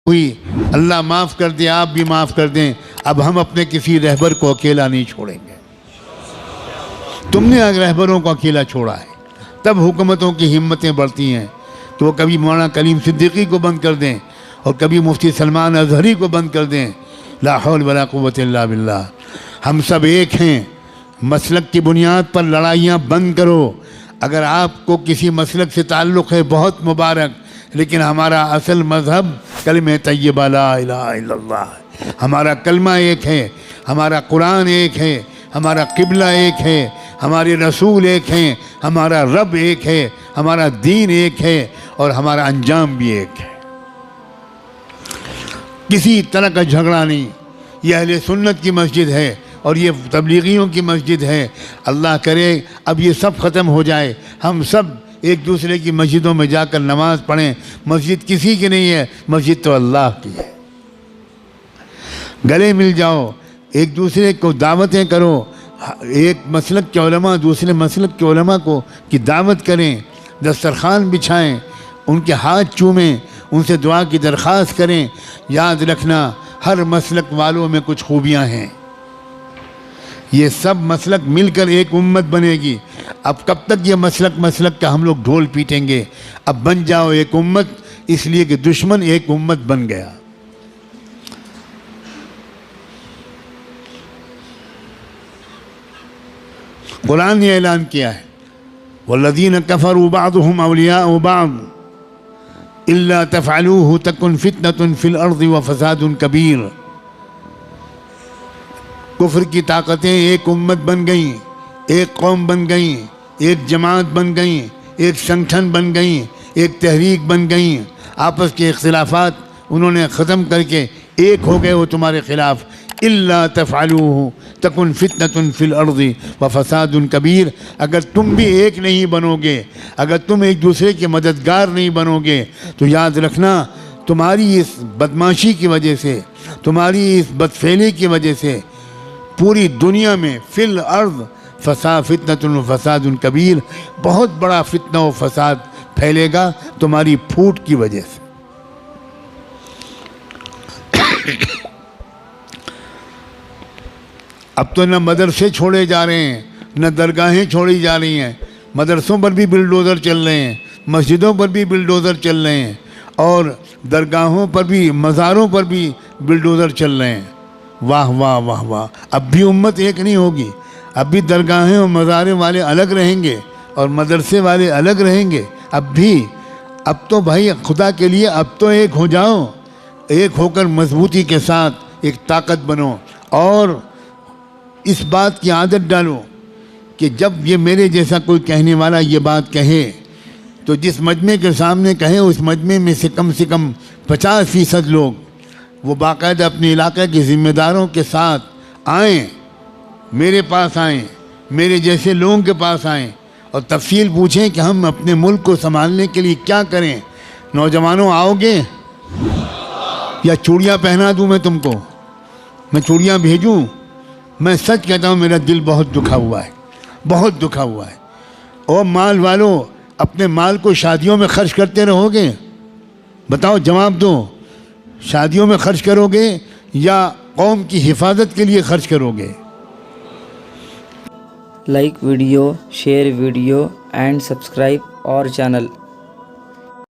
ہوئی، اللہ معاف کر دے، آپ بھی معاف کر دیں، اب ہم اپنے کسی رہبر کو اکیلا نہیں چھوڑیں گے۔ تم نے رہبروں کو اکیلا چھوڑا ہے، تب حکومتوں کی ہمتیں بڑھتی ہیں کہ وہ کبھی مولانا کلیم صدیقی کو بند کر دیں اور کبھی مفتی سلمان اظہری کو بند کر دیں۔ لا حول ولا قوت الا باللہ۔ ہم سب ایک ہیں، مسلک کی بنیاد پر لڑائیاں بند کرو۔ اگر آپ کو کسی مسلک سے تعلق ہے بہت مبارک، لیکن ہمارا اصل مذہب کلمہ طیبہ لا الہ الا اللہ ہے۔ ہمارا کلمہ ایک ہے، ہمارا قرآن ایک ہے، ہمارا قبلہ ایک ہے، ہمارے رسول ایک ہیں، ہمارا رب ایک ہے، ہمارا دین ایک ہے، اور ہمارا انجام بھی ایک ہے۔ کسی طرح کا جھگڑا نہیں۔ یہ اہل سنت کی مسجد ہے اور یہ تبلیغیوں کی مسجد ہے۔ اللہ کرے اب یہ سب ختم ہو جائے، ہم سب ایک دوسرے کی مسجدوں میں جا کر نماز پڑھیں۔ مسجد کسی کی نہیں ہے، مسجد تو اللہ کی ہے۔ گلے مل جاؤ، ایک دوسرے کو دعوتیں کرو، ایک مسلک کے علماء دوسرے مسلک کے علماء کو کی دعوت کریں، دسترخوان بچھائیں، ان کے ہاتھ چومیں، ان سے دعا کی درخواست کریں۔ یاد رکھنا ہر مسلک والوں میں کچھ خوبیاں ہیں، یہ سب مسلک مل کر ایک امت بنے گی۔ اب کب تک یہ مسلک کا ہم لوگ ڈھول پیٹیں گے؟ اب بن جاؤ ایک امت، اس لیے کہ دشمن ایک امت بن گیا۔ قرآن نے اعلان کیا ہے والذین کفروا بعضهم اولیاء بعض الا تفعلوه تکن فتنة فی الارض وفساد کبیر۔ کفر کی طاقتیں ایک امت بن گئیں، ایک قوم بن گئیں، ایک جماعت بن گئیں، ایک سنگٹھن بن گئیں، ایک تحریک بن گئیں۔ آپس کے اختلافات انہوں نے ختم کر کے ایک ہو گئے وہ تمہارے خلاف۔ الا تفعلوه تکن فتنة فی الارض وفساد کبیر۔ اگر تم بھی ایک نہیں بنو گے، اگر تم ایک دوسرے کے مددگار نہیں بنو گے، تو یاد رکھنا تمہاری اس بدماشی کی وجہ سے، تمہاری اس بدفعلی کی وجہ سے پوری دنیا میں فی الارض فتنة و فساد کبیر، بہت بڑا فتنہ و فساد پھیلے گا تمہاری پھوٹ کی وجہ سے۔ اب تو نہ مدرسے چھوڑے جا رہے ہیں، نہ درگاہیں چھوڑی جا رہی ہیں، مدرسوں پر بھی بلڈوزر چل رہے ہیں، مسجدوں پر بھی بلڈوزر چل رہے ہیں، اور درگاہوں پر بھی، مزاروں پر بھی بلڈوزر چل رہے ہیں۔ واہ واہ واہ واہ۔ اب بھی امت ایک نہیں ہوگی، اب بھی درگاہیں اور مزارے والے الگ رہیں گے اور مدرسے والے الگ رہیں گے۔ اب تو بھائی خدا کے لیے اب تو ایک ہو جاؤ، ایک ہو کر مضبوطی کے ساتھ ایک طاقت بنو، اور اس بات کی عادت ڈالو کہ جب یہ میرے جیسا کوئی کہنے والا یہ بات کہے تو جس مجمع کے سامنے کہے اس مجمع میں سے کم 50% لوگ وہ باقاعدہ اپنے علاقے کے ذمہ داروں کے ساتھ آئیں، میرے پاس آئیں، میرے جیسے لوگوں کے پاس آئیں اور تفصیل پوچھیں کہ ہم اپنے ملک کو سنبھالنے کے لیے کیا کریں۔ نوجوانوں آؤ گے یا چوڑیاں پہنا دوں میں تم کو؟ میں چوڑیاں بھیجوں؟ میں سچ کہتا ہوں میرا دل بہت دکھا ہوا ہے، بہت دکھا ہوا ہے۔ اور مال والوں اپنے مال کو شادیوں میں خرچ کرتے رہو گے؟ بتاؤ، جواب دو۔ شادیوں میں خرچ کرو گے یا قوم کی حفاظت کے لیے خرچ کرو گے؟ like video, share video and subscribe our channel.